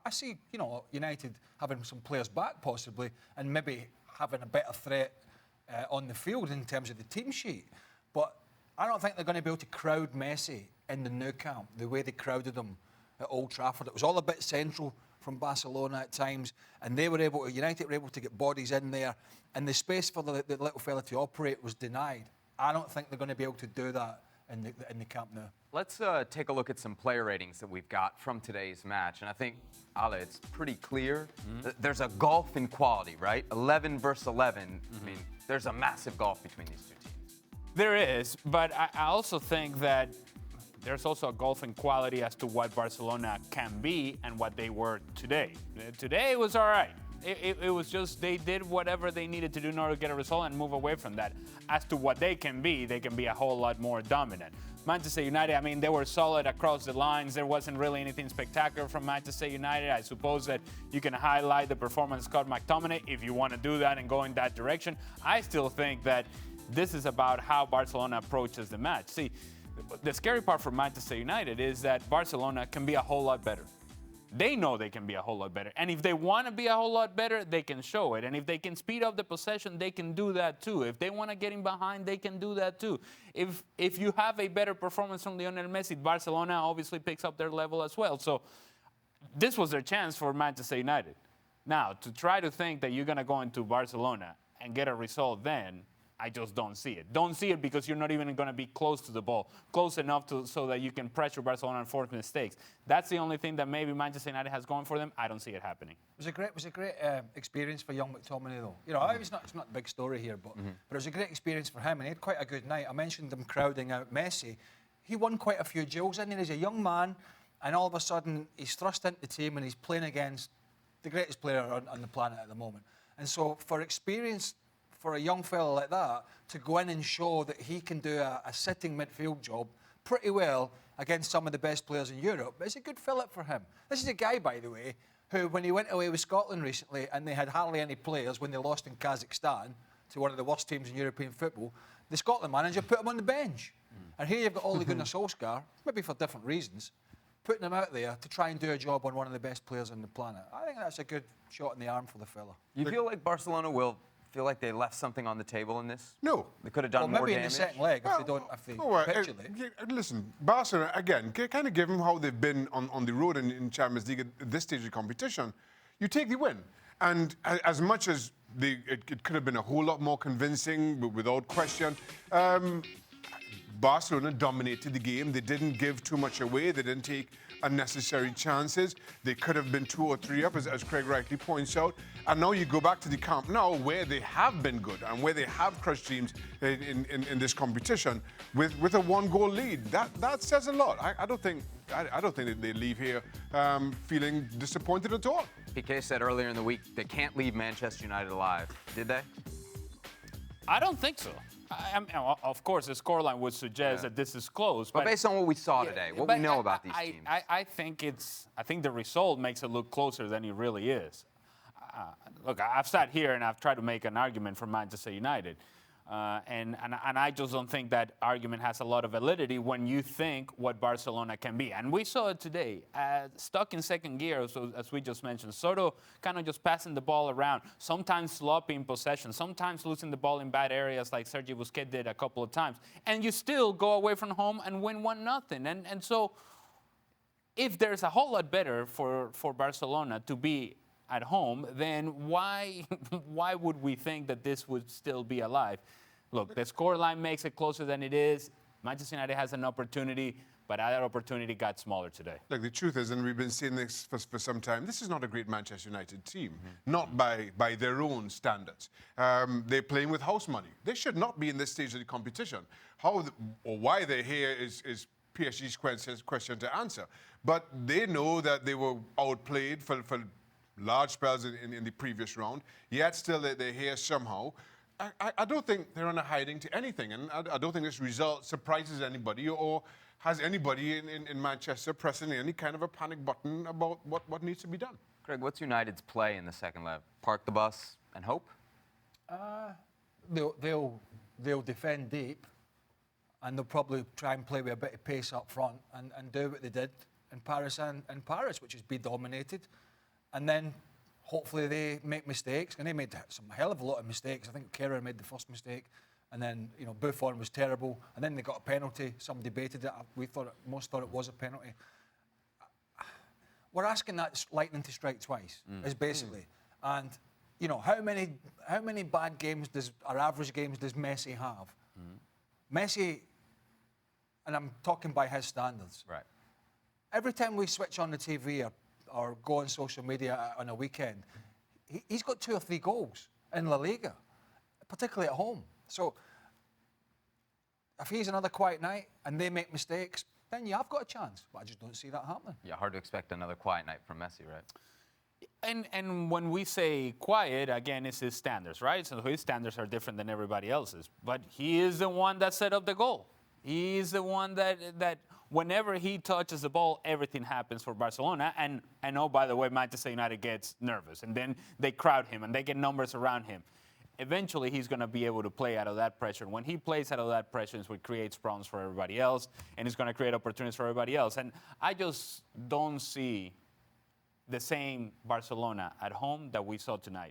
I see, United having some players back possibly and maybe having a better threat on the field in terms of the team sheet. But I don't think they're going to be able to crowd Messi in the Nou Camp the way they crowded him at Old Trafford. It was all a bit central from Barcelona at times, and United were able to get bodies in there, and the space for the little fella to operate was denied. I don't think they're going to be able to do that in the Camp Nou. Let's take a look at some player ratings that we've got from today's match, and I think, Ale, it's pretty clear that there's a gulf in quality, right? 11 versus 11. I mean, there's a massive gulf between these two teams. There is, but I also think that there's also a gulf in quality as to what Barcelona can be and what they were today. Today was all right. It was just they did whatever they needed to do in order to get a result and move away from that. As to what they can be a whole lot more dominant. Manchester United, I mean, they were solid across the lines. There wasn't really anything spectacular from Manchester United. I suppose that you can highlight the performance of Scott McTominay if you want to do that and go in that direction. I still think that this is about how Barcelona approaches the match. See, the scary part for Manchester United is that Barcelona can be a whole lot better. They know they can be a whole lot better. And if they want to be a whole lot better, they can show it. And if they can speed up the possession, they can do that too. If they want to get in behind, they can do that too. If you have a better performance from Lionel Messi, Barcelona obviously picks up their level as well. So this was their chance for Manchester United. Now, to try to think that you're going to go into Barcelona and get a result then, I just don't see it. Don't see it because you're not even going to be close to the ball, close enough so that you can pressure Barcelona and force mistakes. That's the only thing that maybe Manchester United has going for them. I don't see it happening. It was a great experience for young McTominay, though. It's not a big story here, but it was a great experience for him, and he had quite a good night. I mentioned them crowding out Messi. He won quite a few duels in there. He's a young man, and all of a sudden he's thrust into the team and he's playing against the greatest player on the planet at the moment. And so for experience, for a young fella like that to go in and show that he can do a sitting midfield job pretty well against some of the best players in Europe, it's a good fill-up for him. This is a guy, by the way, who, when he went away with Scotland recently and they had hardly any players when they lost in Kazakhstan to one of the worst teams in European football, the Scotland manager put him on the bench. And here you've got Ole Gunnar Solskjaer, maybe for different reasons, putting him out there to try and do a job on one of the best players on the planet. I think that's a good shot in the arm for the fella. You feel like Barcelona will feel like they left something on the table in this? No. They could have done more damage? Maybe in the second leg if they capitulate. Listen, Barcelona, again, kind of given how they've been on the road in Champions League at this stage of competition, you take the win. And as much as it could have been a whole lot more convincing, without question, Barcelona dominated the game. They didn't give too much away. They didn't take unnecessary chances. They could have been 2 or 3 up, as Craig rightly points out. And now you go back to the Camp Nou, where they have been good and where they have crushed teams in this competition with a 1-goal lead. That says a lot. I don't think that they leave here feeling disappointed at all. PK said earlier in the week they can't leave Manchester United alive. Did they? I don't think so. Of course, the scoreline would suggest that this is close. But based on what we saw today, what we know about these teams. I think the result makes it look closer than it really is. Look, I've sat here and I've tried to make an argument for Manchester United. And I just don't think that argument has a lot of validity when you think what Barcelona can be. And we saw it today, stuck in second gear, so as we just mentioned, sort of kind of just passing the ball around, sometimes sloppy in possession, sometimes losing the ball in bad areas like Sergio Busquets did a couple of times. And you still go away from home and win 1-0. And so if there's a whole lot better for Barcelona to be at home, then why would we think that this would still be alive? Look, the scoreline makes it closer than it is. Manchester United has an opportunity, but that opportunity got smaller today. Look, the truth is, and we've been saying this for some time, this is not a great Manchester United team, not by their own standards. They're playing with house money. They should not be in this stage of the competition. How or why they're here is PSG's question to answer. But they know that they were outplayed for large spells in the previous round, yet still they're here somehow. I don't think they're on a hiding to anything, and I don't think this result surprises anybody or has anybody in Manchester pressing any kind of a panic button about what needs to be done. Craig, what's United's play in the second leg? Park the bus and hope? They'll defend deep, and they'll probably try and play with a bit of pace up front and do what they did in Paris, which is be dominated, and then hopefully they make mistakes, and they made some hell of a lot of mistakes. I think Kerr made the first mistake, and then Buffon was terrible, and then they got a penalty. Some debated it. Most thought it was a penalty. We're asking that lightning to strike twice, is basically. And how many bad games or average games does Messi have? Messi, and I'm talking by his standards. Right. Every time we switch on the TV or go on social media on a weekend, he's got 2 or 3 goals in La Liga, particularly at home. So if he's another quiet night and they make mistakes, then you have got a chance. But I just don't see that happening. Yeah, hard to expect another quiet night from Messi, right? And when we say quiet, again, it's his standards, right? So his standards are different than everybody else's. But he is the one that set up the goal. He is the one that whenever he touches the ball, everything happens for Barcelona. And by the way, Manchester United gets nervous. And then they crowd him and they get numbers around him. Eventually, he's going to be able to play out of that pressure. When he plays out of that pressure, it's what creates problems for everybody else. And it's going to create opportunities for everybody else. And I just don't see the same Barcelona at home that we saw tonight.